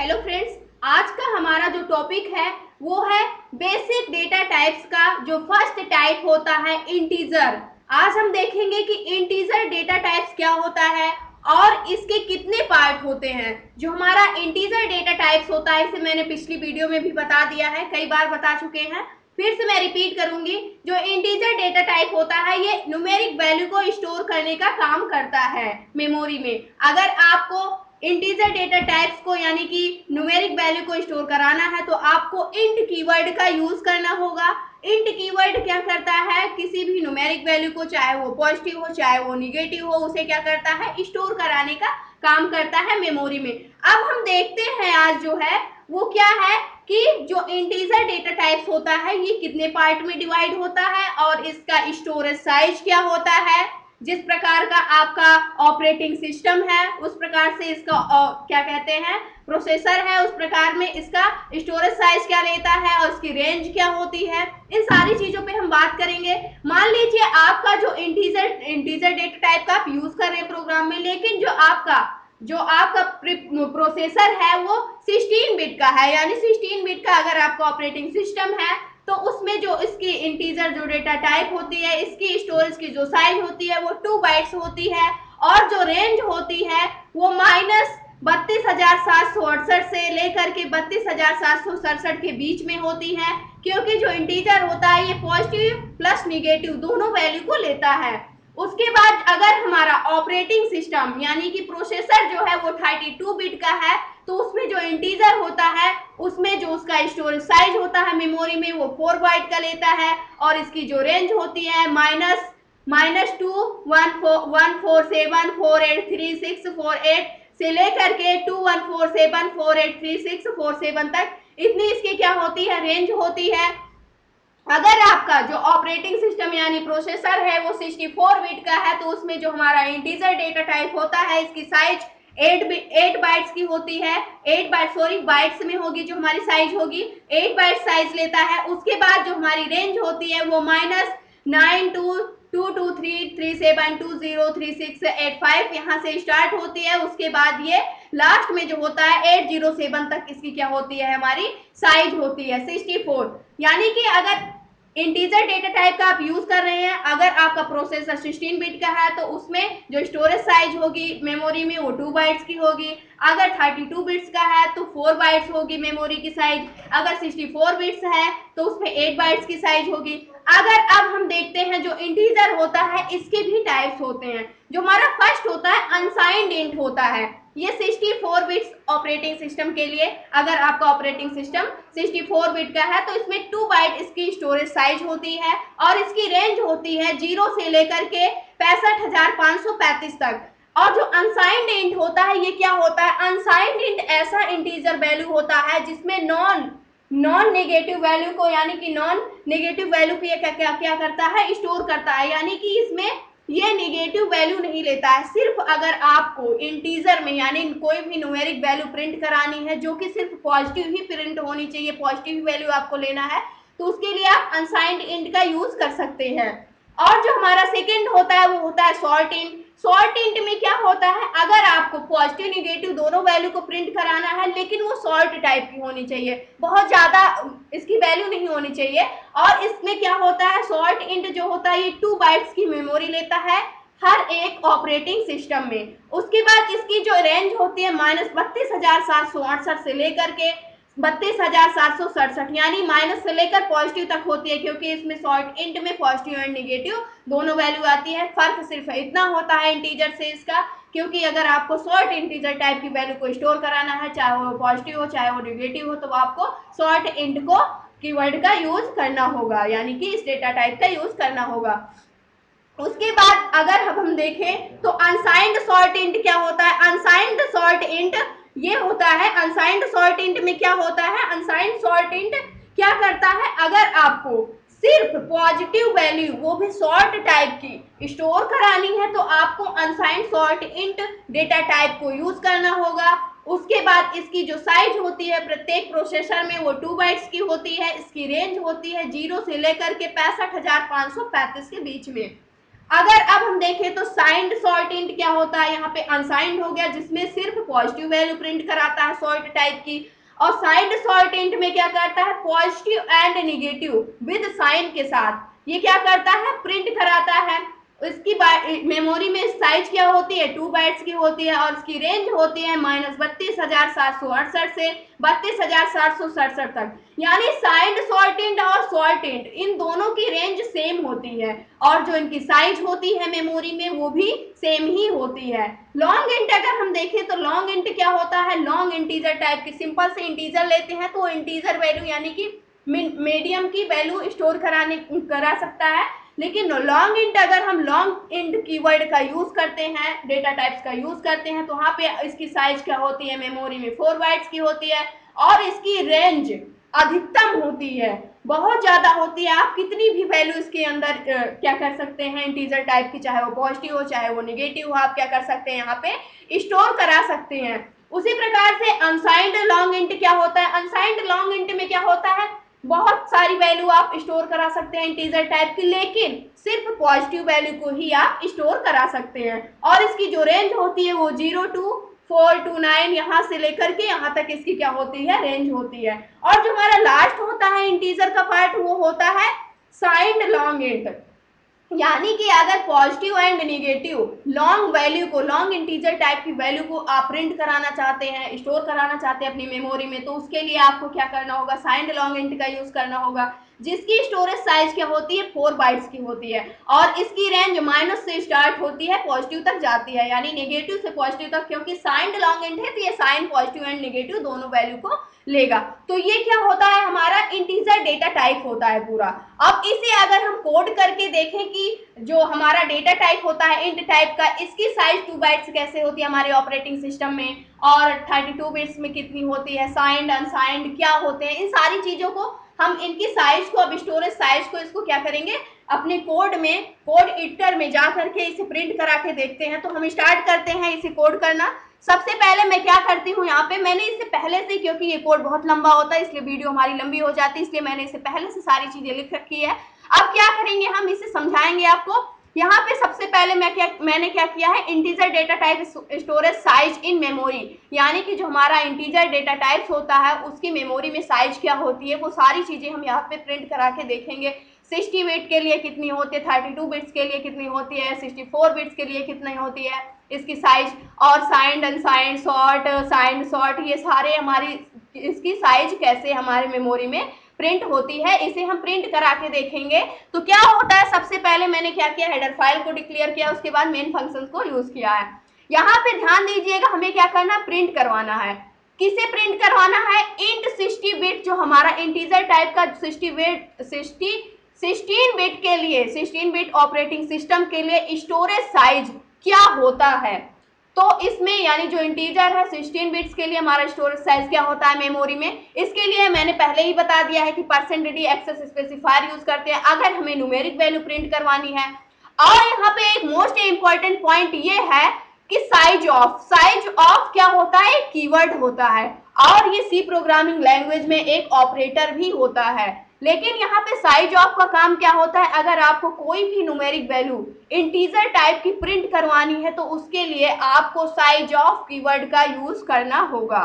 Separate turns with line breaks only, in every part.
Hello friends, आज का हमारा जो टॉपिक है वो है बेसिक डेटा टाइप्स का जो फर्स्ट टाइप होता है इंटीजर। आज हम देखेंगे कि इंटीजर डेटा टाइप्स क्या होता है और इसके कितने पार्ट होते हैं। जो हमारा इंटीजर डेटा टाइप्स होता है इसे मैंने पिछली वीडियो में भी बता दिया है, कई बार बता चुके हैं, फिर से मैं रिपीट करूंगी। जो इंटीजर डेटा टाइप होता है ये न्यूमेरिक वैल्यू को स्टोर करने का काम करता है मेमोरी में। अगर आपको इंटीजर डेटा टाइप्स को यानी कि न्यूमेरिक वैल्यू को स्टोर कराना है तो आपको इंट कीवर्ड का यूज करना होगा। इंट कीवर्ड क्या करता है, किसी भी न्यूमेरिक वैल्यू को, चाहे वो पॉजिटिव हो चाहे वो निगेटिव हो, उसे क्या करता है, स्टोर कराने का काम करता है मेमोरी में। अब हम देखते हैं आज जो है वो क्या है कि जो इंटीजर डेटा टाइप्स होता है ये कितने पार्ट में डिवाइड होता है और इसका स्टोरेज साइज क्या होता है। जिस प्रकार का आपका ऑपरेटिंग सिस्टम है उस प्रकार से इसका क्या कहते हैं, प्रोसेसर है, उस प्रकार में इसका स्टोरेज साइज क्या लेता है और इसकी रेंज क्या होती है, इन सारी चीजों पे हम बात करेंगे। मान लीजिए आपका जो इंटीजर डेटा टाइप का आप यूज कर रहे हैं प्रोग्राम में, लेकिन जो आपका प्रोसेसर है वो 16 बिट का है, यानी 16 बिट का अगर आपका ऑपरेटिंग सिस्टम है तो उसमें जो इसकी इंटीजर जो डेटा टाइप होती है इसकी स्टोरेज की जो साइज होती है वो 2 बाइट्स होती है और जो रेंज होती है वो -32,768 से लेकर के 32,767 के बीच में होती है, क्योंकि जो इंटीजर होता है ये पॉजिटिव प्लस निगेटिव दोनों वैल्यू को लेता है। उसके बाद अगर हमारा ऑपरेटिंग सिस्टम यानी कि प्रोसेसर जो है वो 32 बिट का है तो उसमें जो इंटीजर होता है उसमें जो उसका स्टोरेज साइज होता है मेमोरी में वो 4 बाइट का लेता है और इसकी जो रेंज होती है -2 147483648 से लेकर के 2 1 4 7 4 8 3 6 4 7 तक, इतनी इसकी क्या होती है, रेंज होती है। अगर आपका जो ऑपरेटिंग सिस्टम यानी प्रोसेसर है वो 64 बिट का है तो उसमें जो हमारा इंटीजर डेटा टाइप होता है इसकी साइज 8 बाइट्स की होती है, 8 बाइट सॉरी बाइट्स में होगी, जो हमारी साइज होगी 8 बाइट साइज लेता है। उसके बाद जो हमारी रेंज होती है वो -922233720368 यहाँ से स्टार्ट होती है। उसके बाद ये लास्ट में जो होता है 807 तक इसकी क्या होती है, हमारी साइज होती है 64। यानी कि अगर इंटीजर डेटा टाइप का आप यूज कर रहे हैं, अगर आपका प्रोसेसर 16 बिट का है तो उसमें जो स्टोरेज साइज होगी मेमोरी में वो 2 बाइट्स की होगी। अगर 32 बिट्स का है तो 4 बाइट्स होगी मेमोरी की साइज। अगर 64 बिट्स है तो उसमें 8 बाइट्स की साइज होगी। अगर अब हम देखते हैं जो इंटीजर होता है इसके भी टाइप्स होते हैं। जो हमारा फर्स्ट होता है अनसाइंड इंट होता है, ये 64 बिट्स ऑपरेटिंग सिस्टम के लिए, अगर आपका ऑपरेटिंग सिस्टम 64 बिट का है तो इसमें 2 बाइट इसकी स्टोरेज साइज होती है और इसकी रेंज होती है 0 से लेकर के 65,535 तक। और जो अनसाइंड इंट होता है ये क्या होता है, अनसाइंड इंट ऐसा इंटीजर वैल्यू होता है जिसमें नॉन नेगेटिव वैल्यू को यानी कि नॉन नेगेटिव वैल्यू को ये क्या करता है, स्टोर करता है, यानी कि इसमें ये नेगेटिव वैल्यू नहीं लेता है। सिर्फ अगर आपको इंटीजर में यानी कोई भी न्यूमेरिक वैल्यू प्रिंट करानी है जो कि सिर्फ पॉजिटिव ही प्रिंट होनी चाहिए, पॉजिटिव वैल्यू आपको लेना है, तो उसके लिए आप अनसाइंड इंट का यूज कर सकते हैं। और जो हमारा सेकेंड होता है वो होता है शॉर्ट इंट। शॉर्ट इंट में क्या होता है, अगर आपको पॉजिटिव निगेटिव दोनों वैल्यू को प्रिंट कराना है लेकिन वो शॉर्ट टाइप की होनी चाहिए, बहुत ज्यादा इसकी वैल्यू नहीं होनी चाहिए। और इसमें क्या होता है, शॉर्ट इंट जो होता है ये 2 बाइट्स की मेमोरी लेता है हर एक ऑपरेटिंग सिस्टम में। उसके बाद इसकी जो रेंज होती है -32,768 से लेकर के 32,767, यानी माइनस से लेकर पॉजिटिव तक होती है, क्योंकि इसमें शॉर्ट इंट में पॉजिटिव एंड निगेटिव दोनों वैल्यू आती है। फर्क सिर्फ इतना होता है इंटीजर से इसका, क्योंकि अगर आपको शॉर्ट इंटीजर टाइप की वैल्यू को स्टोर कराना है, चाहे वो पॉजिटिव हो चाहे वो निगेटिव हो, तो आपको शॉर्ट इंट को कीवर्ड का यूज करना होगा, यानी कि इस डेटा टाइप का यूज करना होगा। उसके बाद अगर हम देखें तो अनसाइंड शॉर्ट इंट क्या होता है, अनसाइंड शॉर्ट इंट ये होता है, अनसाइंड शॉर्ट इंट में क्या होता है, अनसाइंड शॉर्ट इंट क्या करता है, अगर आपको सिर्फ पॉजिटिव वैल्यू वो भी शॉर्ट टाइप की स्टोर करानी है तो आपको unsigned short int data type को यूज करना होगा। उसके बाद इसकी जो साइज होती है प्रत्येक प्रोसेसर में वो 2 बाइट्स की होती है, इसकी रेंज होती है 0 से लेकर के 65,535 के बीच में। अगर अब हम देखें तो साइंड सॉर्ट इंट क्या होता है, यहाँ पे अनसाइंड हो गया जिसमें सिर्फ पॉजिटिव वैल्यू प्रिंट कराता है सॉर्ट टाइप की, और साइंड सॉर्ट इंट में क्या करता है, positive and negative with sign के साथ ये क्या करता है, प्रिंट कराता है। इसकी मेमोरी में साइज क्या होती है, 2 बाइट्स की होती है, और इसकी रेंज होती है -32,768 से 32,767 तक। यानी साइंड सॉर्ट इंट और सॉर्ट इंट इन दोनों की रेंज सेम होती है, और जो इनकी साइज होती है मेमोरी में वो भी सेम ही होती है। लॉन्ग इंट अगर हम देखें तो लॉन्ग इंट क्या होता है, लॉन्ग इंटीजर टाइप की, सिंपल से इंटीजर लेते हैं तो इंटीजर वैल्यू यानी कि मीडियम की वैल्यू स्टोर करा सकता है। लेकिन लॉन्ग इंट अगर हम लॉन्ग इंट कीवर्ड का यूज करते हैं, डेटा टाइप्स का यूज करते हैं, तो वहां पे इसकी साइज क्या होती है, मेमोरी में 4 बाइट्स की होती है, और इसकी रेंज अधिकतम होती है, बहुत ज्यादा होती है। आप कितनी भी वैल्यू इसके अंदर क्या कर सकते हैं, इंटीजर टाइप की, चाहे वो पॉजिटिव हो चाहे वो निगेटिव हो, आप क्या कर सकते हैं, यहाँ पे स्टोर करा सकते हैं। उसी प्रकार से अनसाइंड लॉन्ग इंट क्या होता है, अनसाइंड लॉन्ग इंट में क्या होता है, बहुत सारी वैल्यू आप स्टोर करा सकते हैं इंटीजर टाइप की, लेकिन सिर्फ पॉजिटिव वैल्यू को ही आप स्टोर करा सकते हैं, और इसकी जो रेंज होती है वो 0 to 429 यहाँ से लेकर के यहाँ तक इसकी क्या होती है, रेंज होती है। और जो हमारा लास्ट होता है इंटीजर का पार्ट वो होता है साइंड लॉन्ग इंट, यानी कि अगर positive and negative long value को, लॉन्ग इंटीजर टाइप की वैल्यू को आप प्रिंट कराना चाहते हैं, स्टोर कराना चाहते हैं अपनी मेमोरी में, तो उसके लिए आपको क्या करना होगा, साइंड लॉन्ग इंट का यूज करना होगा, जिसकी स्टोरेज साइज क्या होती है, 4 बाइट्स की होती है, और इसकी रेंज माइनस से स्टार्ट होती है पॉजिटिव तक जाती है, यानी नेगेटिव से पॉजिटिव तक, क्योंकि साइंड लॉन्ग इंट है तो ये साइन पॉजिटिव एंड नेगेटिव दोनों वैल्यू को लेगा। तो ये क्या होता है, हमारा इंटीजर डेटा टाइप होता है पूरा। अब इसे अगर हम कोड करके देखें कि जो हमारा डेटा टाइप होता है इंट टाइप का, इसकी साइज 2 बाइट्स कैसे होती है हमारे ऑपरेटिंग सिस्टम में, और 32 बिट्स में कितनी होती है, साइंड अनसाइंड क्या होते हैं, इन सारी चीजों को हम इनकी साइज को, अब स्टोरेज साइज को, इसको क्या करेंगे, अपने कोड में, कोड एडिटर में जा करके इसे प्रिंट करा के देखते हैं। तो हम स्टार्ट करते हैं इसे कोड करना। सबसे पहले मैं क्या करती हूँ, यहाँ पे मैंने इसे पहले से, क्योंकि ये कोड बहुत लंबा होता है इसलिए वीडियो हमारी लंबी हो जाती है, इसलिए मैंने इसे पहले से सारी चीजें लिख रखी है। अब क्या करेंगे, हम इसे समझाएंगे आपको। यहाँ पे सबसे पहले मैंने क्या किया है, integer data type storage size in memory, यानी कि जो हमारा इंटीजर डेटा टाइप्स होता है उसकी मेमोरी में साइज क्या होती है वो सारी चीजें हम यहाँ पे प्रिंट करा के देखेंगे। 60 बिट के लिए कितनी होती है, 32 बिट्स के लिए कितनी होती है, 64 बिट्स के लिए कितनी होती है इसकी साइज, और signed unsigned sort signed sort, ये सारे हमारी इसकी साइज कैसे हमारे मेमोरी में प्रिंट होती है, इसे हम प्रिंट करा के देखेंगे। तो क्या होता है, सबसे पहले मैंने क्या किया, हेडर फाइल को डिक्लेयर किया, उसके बाद मेन फंक्शन को यूज किया है। यहाँ पे ध्यान दीजिएगा, हमें क्या करना, प्रिंट करवाना है। किसे प्रिंट करवाना है, इंट 60 बिट, जो हमारा इंटीजर टाइप का 16 बिट के लिए, 16 बिट ऑपरेटिंग सिस्टम के लिए स्टोरेज साइज क्या होता है। तो इसमें यानी जो इंटीजर है 16 बिट्स के लिए हमारा स्टोरेज साइज क्या होता है मेमोरी में, इसके लिए मैंने पहले ही बता दिया है कि %d एक्सेस स्पेसिफायर यूज करते हैं अगर हमें न्यूमेरिक वैल्यू प्रिंट करवानी है। और यहाँ पे एक मोस्ट इंपॉर्टेंट पॉइंट ये है कि साइज ऑफ क्या होता है, कीवर्ड होता है, और ये सी प्रोग्रामिंग लैंग्वेज में एक ऑपरेटर भी होता है। लेकिन यहाँ पे साइज ऑफ का काम क्या होता है, अगर आपको कोई भी न्यूमेरिक वैल्यू इंटीजर टाइप की प्रिंट करवानी है तो उसके लिए आपको साइज ऑफ कीवर्ड का यूज करना होगा।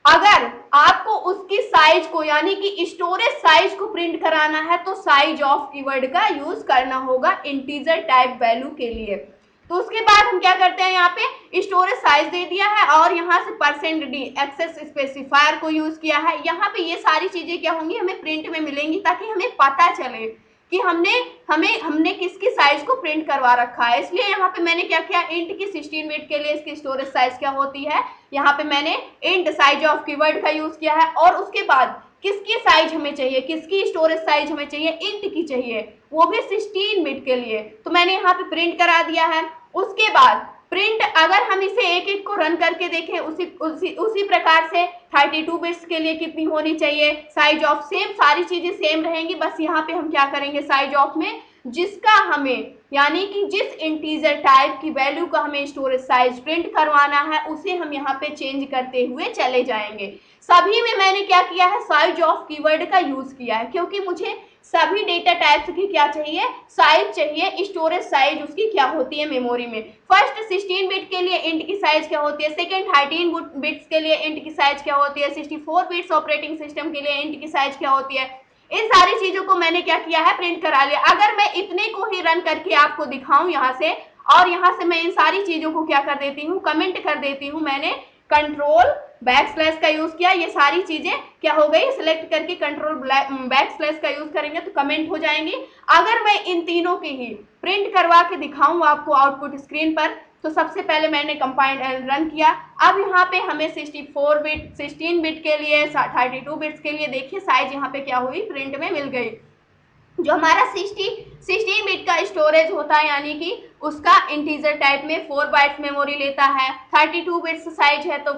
अगर आपको उसकी साइज को यानी कि स्टोरेज साइज को प्रिंट कराना है तो साइज ऑफ कीवर्ड का यूज करना होगा इंटीजर टाइप वैल्यू के लिए। तो उसके बाद हम क्या करते हैं, यहाँ पे स्टोरेज साइज दे दिया है और यहाँ से %d एक्सेस स्पेसिफायर को यूज किया है। यहाँ पे ये सारी चीजें क्या होंगी, हमें प्रिंट में मिलेंगी ताकि हमें पता चले कि हमने किसकी साइज को प्रिंट करवा रखा है। इसलिए यहाँ पे मैंने क्या किया, इंट की 16 बिट के लिए इसकी स्टोरेज साइज क्या होती है, यहाँ पे मैंने इंट साइज ऑफ कीवर्ड का यूज किया है, और उसके बाद किसकी साइज हमें चाहिए, किसकी स्टोरेज साइज हमें चाहिए, इंट की चाहिए, वो भी 16 बिट के लिए, तो मैंने यहाँ पे प्रिंट करा दिया है। उसके बाद प्रिंट अगर हम इसे एक एक को रन करके देखें उसी प्रकार से 32 बिट्स के लिए कितनी होनी चाहिए, साइज ऑफ सेम, सारी चीजें सेम रहेंगी, बस यहाँ पे हम क्या करेंगे, साइज ऑफ में जिसका हमें यानी कि जिस इंटीजर टाइप की वैल्यू का हमें स्टोरेज साइज प्रिंट करवाना है उसे हम यहाँ पे चेंज करते हुए चले जाएंगे। सभी में मैंने क्या किया है, साइज ऑफ कीवर्ड का यूज किया है, क्योंकि मुझे सभी डेटा टाइप्स की क्या चाहिए, साइज चाहिए, स्टोरेज साइज उसकी क्या होती है मेमोरी में। फर्स्ट 16 बिट के लिए इंट की साइज क्या होती है, सेकंड 13 बिट्स के लिए इंट की साइज क्या होती है, 64 बिट्स ऑपरेटिंग सिस्टम के लिए इंट की साइज क्या होती है। इन सारी चीजों को मैंने क्या किया है, प्रिंट करा लिया। अगर मैं इतने को ही रन करके आपको दिखाऊं यहाँ से, और यहाँ से मैं इन सारी चीजों को क्या कर देती हूँ, कमेंट कर देती हूँ। मैंने कंट्रोल बैक स्लैश का यूज किया, ये सारी चीजें क्या हो गई, सिलेक्ट करके कंट्रोल बैक स्लैश का यूज करेंगे तो कमेंट हो जाएंगी। अगर मैं इन तीनों की ही प्रिंट करवा के दिखाऊं आपको आउटपुट स्क्रीन पर, तो सबसे पहले मैंने कंपाइल रन किया। अब यहाँ पे हमें 64 बिट 16 बिट के लिए 32 बिट्स के लिए देखिए साइज यहाँ पे क्या हुई, प्रिंट में मिल गई। जो हमारा 16 बिट का स्टोरेज होता है, यानी कि उसका इंटीजर टाइप में 4 बाइट्स मेमोरी लेता है। 32 बिट्स साइज है तो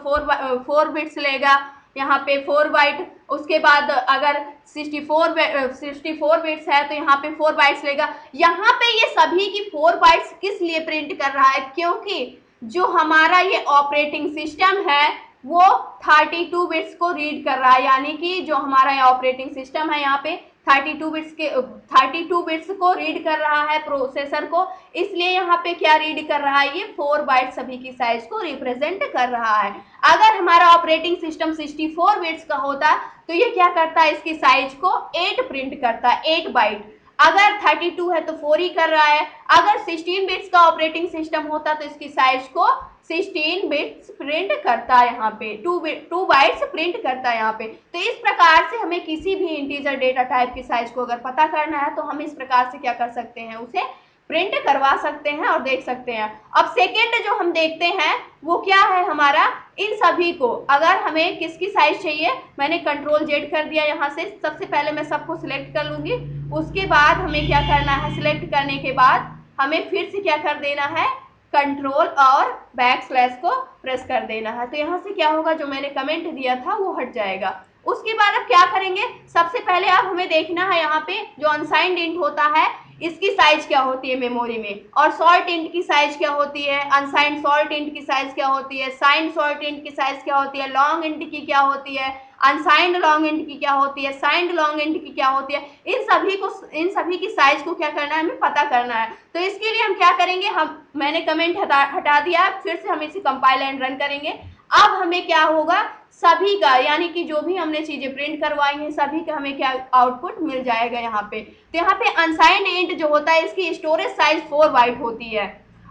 4 बिट्स लेगा यहाँ पे 4 बाइट। उसके बाद अगर 64 बिट्स है तो यहाँ पे 4 बाइट्स लेगा। यहाँ पे ये सभी की 4 बाइट्स किस लिए प्रिंट कर रहा है, क्योंकि जो हमारा ये ऑपरेटिंग सिस्टम है वो 32 बिट्स को रीड कर रहा है, यानी कि जो हमारा ये ऑपरेटिंग सिस्टम है यहाँ पे 32 बिट्स को रीड कर रहा है प्रोसेसर को, इसलिए यहाँ पे क्या रीड कर रहा है, ये 4 बाइट सभी की साइज को रिप्रेजेंट कर रहा है। अगर हमारा ऑपरेटिंग सिस्टम 64 बिट्स का होता तो ये क्या करता है, इसकी साइज को 8 प्रिंट करता है, 8 बाइट। अगर 32 है तो 4 ही कर रहा है। अगर 16 बिट्स का ऑपरेटिंग सिस्टम होता तो इसकी साइज को 16 बिट्स प्रिंट करता है, यहाँ पे 2 बाइट्स प्रिंट करता है यहाँ पे। तो इस प्रकार से हमें किसी भी इंटीजर डेटा टाइप की साइज को अगर पता करना है तो हम इस प्रकार से क्या कर सकते हैं, उसे प्रिंट करवा सकते हैं और देख सकते हैं। अब सेकेंड जो हम देखते हैं वो क्या है हमारा, इन सभी को अगर हमें किसकी साइज चाहिए, मैंने कंट्रोल जेड कर दिया यहाँ से। सबसे पहले मैं सबको सिलेक्ट कर लूंगी, उसके बाद हमें क्या करना है, सिलेक्ट करने के बाद हमें फिर से क्या कर देना है, कंट्रोल और बैक स्लैश को प्रेस कर देना है। तो यहाँ से क्या होगा, जो मैंने कमेंट दिया था वो हट जाएगा। उसके बाद अब क्या करेंगे, सबसे पहले अब हमें देखना है यहाँ पे जो अनसाइंड इंट होता है इसकी साइज क्या होती है मेमोरी में, और सॉर्ट इंट की साइज क्या होती है, अनसाइंड सॉर्ट इंट की साइज क्या होती है, साइंड सॉर्ट इंट की साइज क्या होती है, लॉन्ग इंट की क्या होती है, अनसाइंड लॉन्ग इंट की क्या होती है, साइंड लॉन्ग इंट की क्या होती है। इन सभी की साइज को क्या करना है, हमें पता करना है। तो इसके लिए हम क्या करेंगे, मैंने कमेंट हटा दिया, फिर से हम इसे कंपाइल एंड रन करेंगे। अब हमें क्या होगा, सभी का यानी कि जो भी हमने चीजें प्रिंट करवाई हैं सभी का हमें क्या आउटपुट मिल जाएगा यहाँ पे। तो यहाँ पे अनसाइंड इंट जो होता है इसकी स्टोरेज साइज 4 बाइट होती है,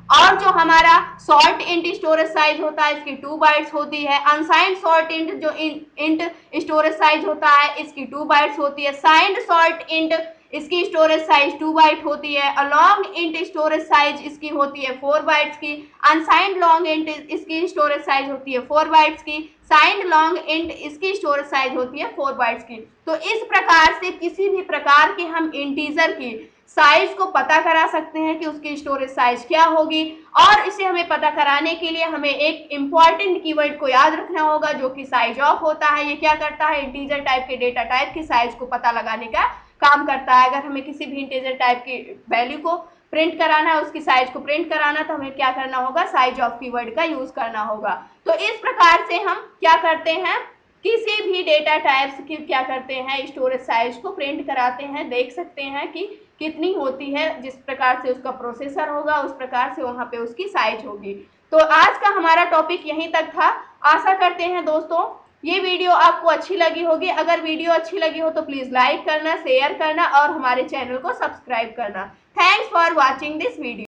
और जो हमारा सॉर्ट इंट स्टोरेज साइज होता है इसकी 2 बाइट्स होती है। अनसाइंड सॉर्ट इंट जो इंट स्टोरेज साइज होता है इसकी 2 बाइट्स होती है। साइंड सॉर्ट इंट इसकी स्टोरेज साइज 2 बाइट होती है। लॉन्ग इंट स्टोरेज साइज इसकी होती है 4 बाइट्स की। अनसाइंड लॉन्ग इंट इसकी स्टोरेज साइज होती है 4 बाइट्स की। साइंड लॉन्ग इंट इसकी स्टोरेज साइज होती है 4 बाइट्स की। तो इस प्रकार से किसी भी प्रकार के हम इंटीजर की साइज को पता करा सकते हैं कि उसकी स्टोरेज साइज क्या होगी। और इसे हमें पता कराने के लिए हमें एक इंपॉर्टेंट कीवर्ड को याद रखना होगा जो कि साइज ऑफ होता है। ये क्या करता है, इंटीजर टाइप के डेटा टाइप की साइज को पता लगाने का काम करता है। अगर हमें किसी भी इंटीजर टाइप की वैल्यू को प्रिंट कराना है, उसकी साइज को प्रिंट कराना, तो हमें क्या करना होगा, साइज ऑफ कीवर्ड का यूज करना होगा। तो इस प्रकार से हम क्या करते हैं, किसी भी डेटा टाइप्स की क्या करते हैं, स्टोरेज साइज को प्रिंट कराते हैं। देख सकते हैं कि कितनी होती है, जिस प्रकार से उसका प्रोसेसर होगा उस प्रकार से वहां पे उसकी साइज होगी। तो आज का हमारा टॉपिक यहीं तक था। आशा करते हैं दोस्तों ये वीडियो आपको अच्छी लगी होगी। अगर वीडियो अच्छी लगी हो तो प्लीज लाइक करना, शेयर करना और हमारे चैनल को सब्सक्राइब करना। Thanks for watching this video.